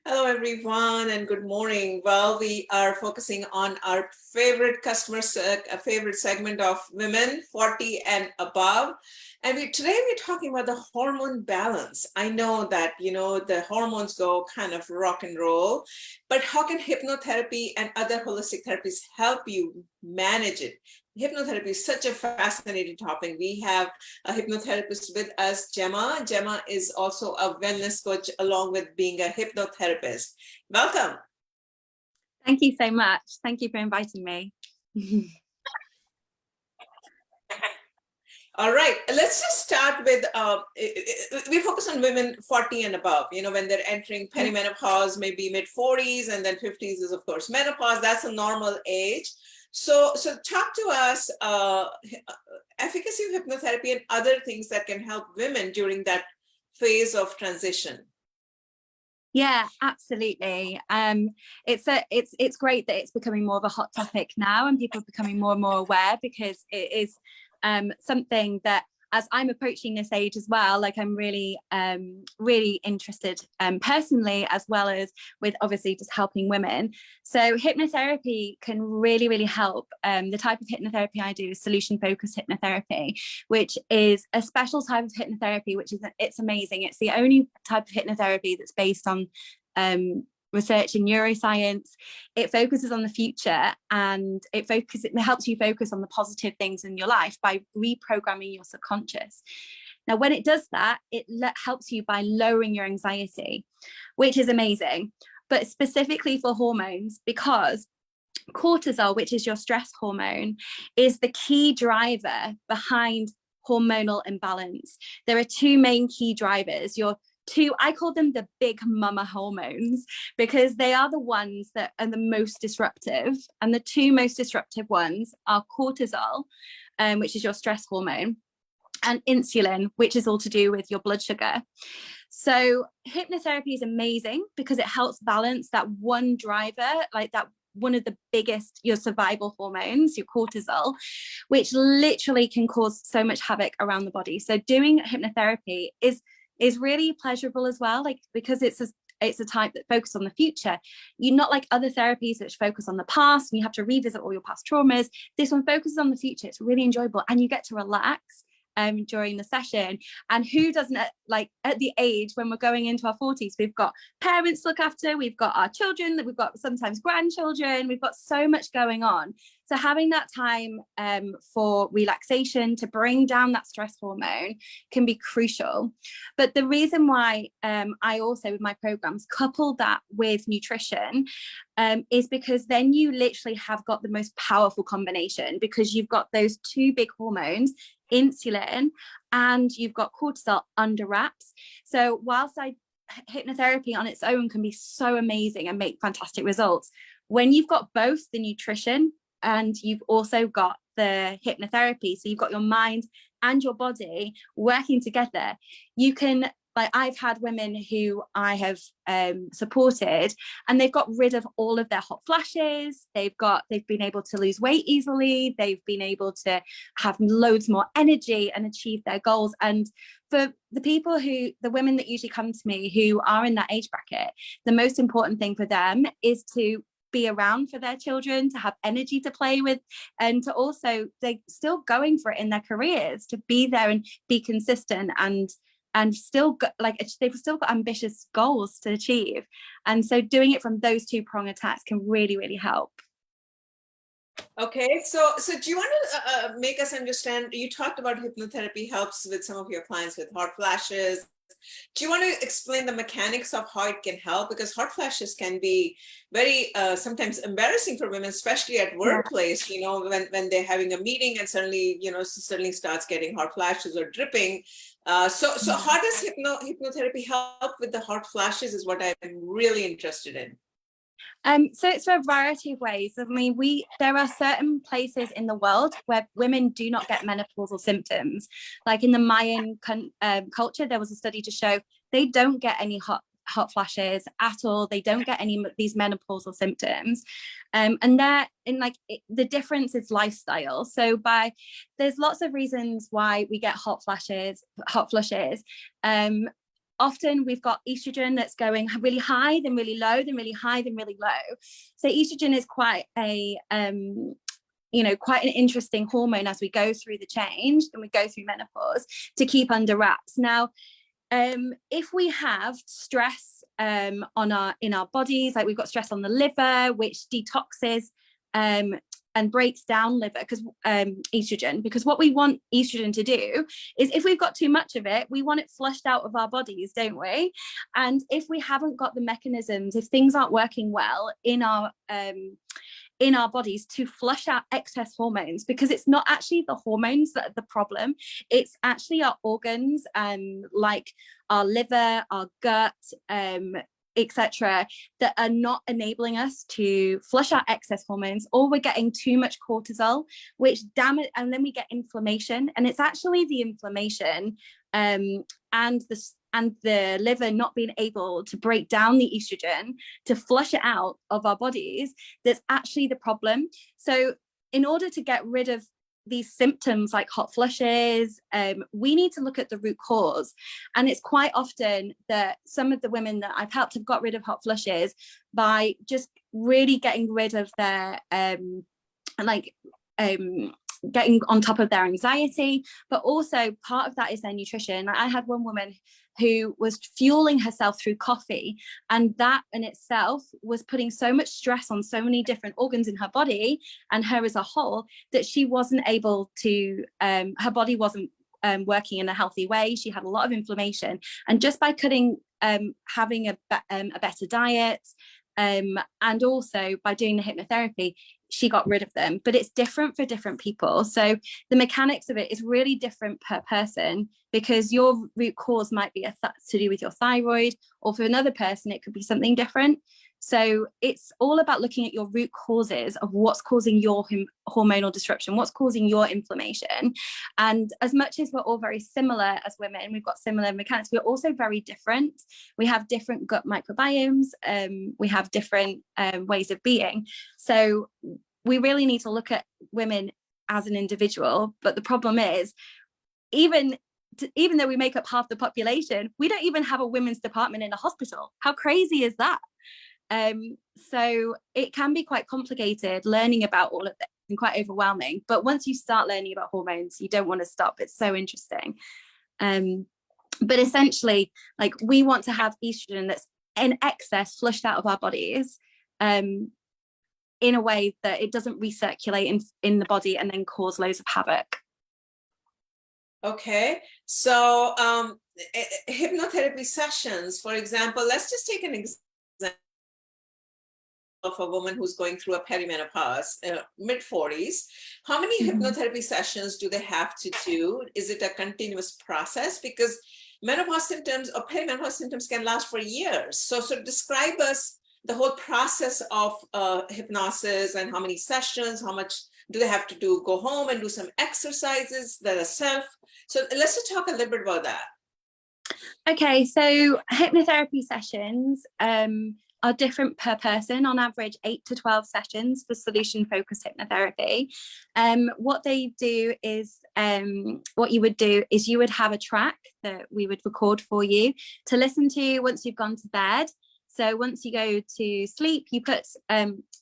Hello, everyone, and good morning. Well, we are focusing on our favorite favorite segment of women 40 and above. And today we're talking about the hormone balance. I know that, the hormones go kind of rock and roll, but how can hypnotherapy and other holistic therapies help you manage it? Hypnotherapy is such a fascinating topic. We have a hypnotherapist with us, Gemma. Gemma is also a wellness coach along with being a hypnotherapist. Welcome. Thank you so much. Thank you for inviting me. All right, let's just start with, we focus on women 40 and above, when they're entering perimenopause, maybe mid-40s, and then 50s is, of course, menopause. That's a normal age. So talk to us, efficacy of hypnotherapy and other things that can help women during that phase of transition. Yeah, absolutely. It's great that it's becoming more of a hot topic now, and people are becoming more and more aware, because it is something that, as I'm approaching this age as well, like I'm really interested personally, as well as with obviously just helping women. So hypnotherapy can really help. The type of hypnotherapy I do is solution focused hypnotherapy, which is a special type of hypnotherapy, it's amazing. It's the only type of hypnotherapy that's based on research in neuroscience. It focuses on the future, and it helps you focus on the positive things in your life by reprogramming your subconscious. Now, when it does that, it helps you by lowering your anxiety, which is amazing, but specifically for hormones, because cortisol, which is your stress hormone, is the key driver behind hormonal imbalance. There are two main key drivers. I call them the big mama hormones, because they are the ones that are the most disruptive. And the two most disruptive ones are cortisol, which is your stress hormone, and insulin, which is all to do with your blood sugar. So hypnotherapy is amazing because it helps balance that one driver, like that one of the biggest, your survival hormones, your cortisol, which literally can cause so much havoc around the body. So doing hypnotherapy is really pleasurable as well, like, because it's a type that focuses on the future. You're not like other therapies which focus on the past and you have to revisit all your past traumas. This one focuses on the future. It's really enjoyable, and you get to relax during the session. And who doesn't, like at the age when we're going into our 40s, we've got parents to look after, we've got our children, we've got sometimes grandchildren, we've got so much going on. So having that time for relaxation to bring down that stress hormone can be crucial. But the reason why I also, with my programs, couple that with nutrition is because then you literally have got the most powerful combination, because you've got those two big hormones, insulin, and you've got cortisol under wraps. So whilst hypnotherapy on its own can be so amazing and make fantastic results, when you've got both the nutrition and you've also got the hypnotherapy, so you've got your mind and your body working together, you can, like, I've had women who I have supported, and they've got rid of all of their hot flashes. They've been able to lose weight easily. They've been able to have loads more energy and achieve their goals. And for the women that usually come to me who are in that age bracket, the most important thing for them is to be around for their children, to have energy to play with, and to also, they're still going for it in their careers, to be there and be consistent, and still they've still got ambitious goals to achieve. And so doing it from those two prong attacks can really help. Okay, so do you want to make us understand, you talked about hypnotherapy helps with some of your clients with hot flashes. Do you want to explain the mechanics of how it can help? Because hot flashes can be very sometimes embarrassing for women, especially at workplace, when they're having a meeting and suddenly starts getting hot flashes or dripping. So how does hypnotherapy help with the hot flashes is what I'm really interested in. So it's a variety of ways. I mean, there are certain places in the world where women do not get menopausal symptoms. Like in the Mayan culture, there was a study to show they don't get any hot flashes at all. They don't get any of these menopausal symptoms. And the difference is lifestyle. So there's lots of reasons why we get hot flushes. often we've got estrogen that's going really high, then really low, then really high, then really low. So estrogen is quite a quite an interesting hormone as we go through the change and we go through menopause, to keep under wraps. Now, if we have stress in our bodies, like we've got stress on the liver, which detoxes and breaks down liver because estrogen, because what we want estrogen to do is, if we've got too much of it, we want it flushed out of our bodies, don't we? And if we haven't got the mechanisms, if things aren't working well in our bodies to flush out excess hormones, because it's not actually the hormones that are the problem, it's actually our organs, like our liver, our gut, etc., that are not enabling us to flush out excess hormones, or we're getting too much cortisol, which damage, and then we get inflammation. And it's actually the inflammation and the liver not being able to break down the estrogen to flush it out of our bodies that's actually the problem. So in order to get rid of these symptoms like hot flushes, we need to look at the root cause. And it's quite often that some of the women that I've helped have got rid of hot flushes by just really getting rid of their getting on top of their anxiety, but also part of that is their nutrition. I had one woman who was fueling herself through coffee, and that in itself was putting so much stress on so many different organs in her body and her as a whole, that she wasn't able to, her body wasn't working in a healthy way. She had a lot of inflammation, and just by having a better diet, and also by doing the hypnotherapy, she got rid of them. But it's different for different people. So the mechanics of it is really different per person, because your root cause might be to do with your thyroid, or for another person, it could be something different. So it's all about looking at your root causes of what's causing your hormonal disruption, what's causing your inflammation. And as much as we're all very similar as women, we've got similar mechanics, we're also very different. We have different gut microbiomes, we have different ways of being. So we really need to look at women as an individual. But the problem is, even though we make up half the population, we don't even have a women's department in a hospital. How crazy is that? So it can be quite complicated learning about all of this and quite overwhelming. But once you start learning about hormones, you don't want to stop. It's so interesting. But essentially, like, we want to have estrogen that's in excess flushed out of our bodies, in a way that it doesn't recirculate in the body and then cause loads of havoc. Okay, so hypnotherapy sessions, for example, let's just take an example of a woman who's going through a perimenopause, mid-40s. How many hypnotherapy sessions do they have to do? Is it a continuous process? Because menopause symptoms or perimenopause symptoms can last for years. So describe us the whole process of hypnosis, and how many sessions, how much do they have to do, go home and do some exercises that are self. So let's just talk a little bit about that. Okay, so hypnotherapy sessions are different per person. On average, 8 to 12 sessions for solution-focused hypnotherapy. What they do is, what you would do is you would have a track that we would record for you to listen to once you've gone to bed. So once you go to sleep, you put,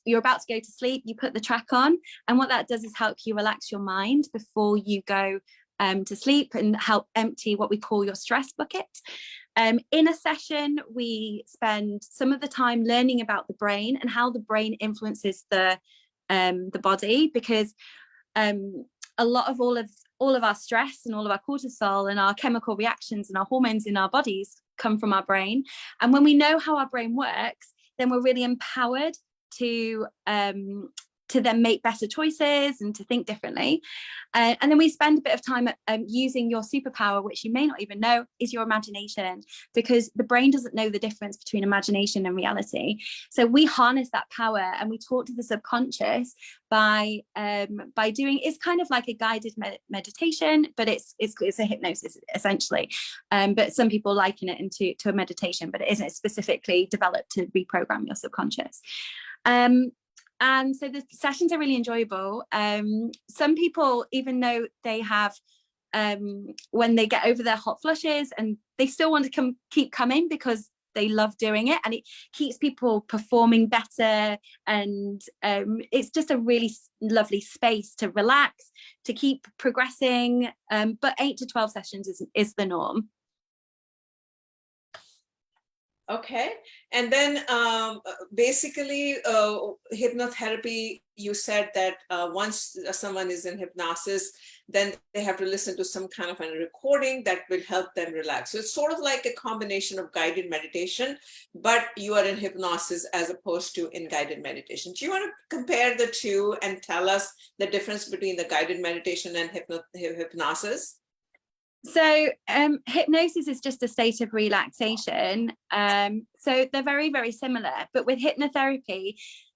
you're about to go to sleep, you put the track on. And what that does is help you relax your mind before you go to sleep, and help empty what we call your stress bucket. In a session, we spend some of the time learning about the brain and how the brain influences the body, because a lot of all of our stress and all of our cortisol and our chemical reactions and our hormones in our bodies come from our brain. And when we know how our brain works, then we're really empowered to then make better choices and to think differently. And then we spend a bit of time using your superpower, which you may not even know is your imagination, because the brain doesn't know the difference between imagination and reality. So we harness that power and we talk to the subconscious by doing, it's kind of like a guided meditation, but it's a hypnosis essentially. But some people liken it to a meditation, but it isn't specifically developed to reprogram your subconscious. And so the sessions are really enjoyable. Some people, even though they have, when they get over their hot flushes and they still want to keep coming because they love doing it, and it keeps people performing better, and it's just a really lovely space to relax, to keep progressing, but 8 to 12 sessions is the norm. Okay. And then basically hypnotherapy, you said that once someone is in hypnosis, then they have to listen to some kind of a recording that will help them relax. So it's sort of like a combination of guided meditation, but you are in hypnosis as opposed to in guided meditation. Do you want to compare the two and tell us the difference between the guided meditation and hypnosis? So hypnosis is just a state of relaxation. So they're very, very similar. But with hypnotherapy,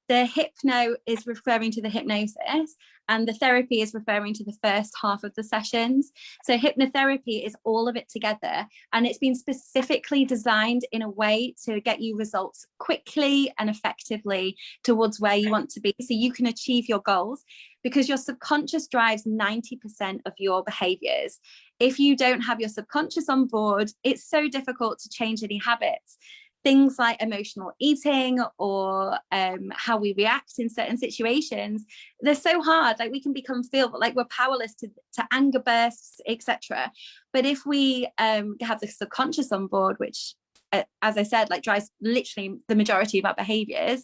the hypno is referring to the hypnosis, and the therapy is referring to the first half of the sessions. So hypnotherapy is all of it together, and it's been specifically designed in a way to get you results quickly and effectively towards where you want to be, so you can achieve your goals, because your subconscious drives 90% of your behaviors. If you don't have your subconscious on board, it's so difficult to change any habits. Things like emotional eating or how we react in certain situations, they're so hard. Like we can feel like we're powerless to anger bursts, etc. But if we have the subconscious on board, which, as I said, like drives literally the majority of our behaviors,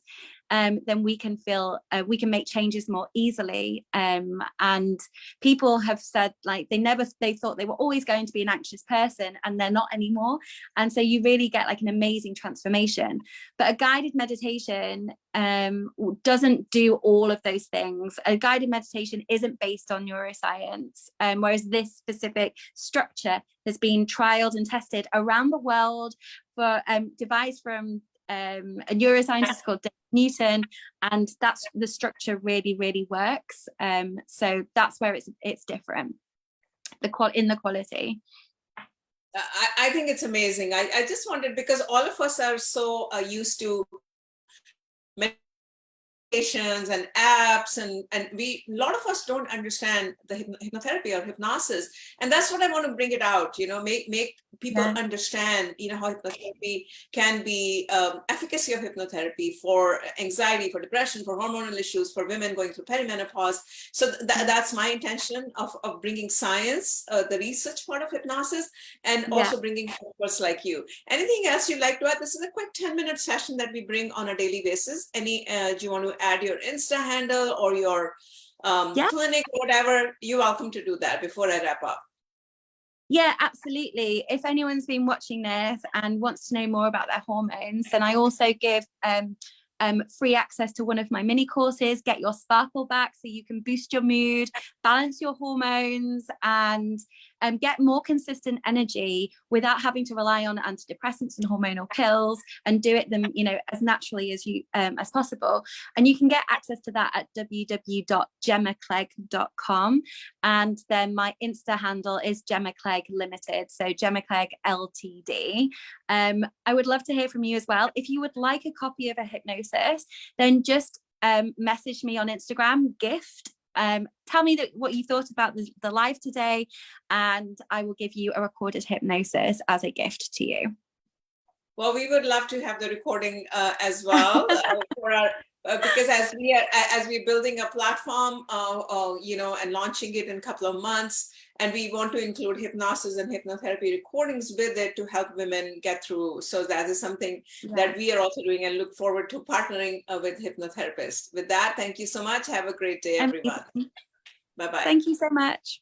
then we can make changes more easily. And people have said like they thought they were always going to be an anxious person, and they're not anymore. And so you really get like an amazing transformation. But a guided meditation doesn't do all of those things. A guided meditation isn't based on neuroscience, whereas this specific structure has been trialed and tested around the world, devised from a neuroscientist called Newton, and that's the structure really, really works. So that's where it's different, in the quality. I think it's amazing. I just wondered, because all of us are so used to and apps, and a lot of us don't understand the hypnotherapy or hypnosis, and that's what I want to bring it out, make people understand, how hypnotherapy can be efficacy of hypnotherapy for anxiety, for depression, for hormonal issues, for women going through perimenopause. So that's my intention of bringing science, the research part of hypnosis, and also bringing experts like you. Anything else you'd like to add? This is a quick 10-minute session that we bring on a daily basis. Do you want to add your Insta handle or your clinic, whatever? You're welcome to do that before I wrap up. Yeah, absolutely. If anyone's been watching this and wants to know more about their hormones, then I also give free access to one of my mini courses, Get Your Sparkle Back, so you can boost your mood, balance your hormones, and get more consistent energy without having to rely on antidepressants and hormonal pills, and do it as naturally as possible. And you can get access to that at www.gemmaclegg.com. And then my Insta handle is Gemma Clegg Limited, so Gemma Clegg Ltd. I would love to hear from you as well. If you would like a copy of a hypnosis, then just message me on Instagram, gift. Tell me what you thought about the live today, and I will give you a recorded hypnosis as a gift to you. Well, we would love to have the recording as well for our because as we're building a platform, and launching it in a couple of months, and we want to include hypnosis and hypnotherapy recordings with it to help women get through. So that is something that we are also doing, and look forward to partnering with hypnotherapists. With that, thank you so much. Have a great day, everyone. Bye-bye. Thank you so much.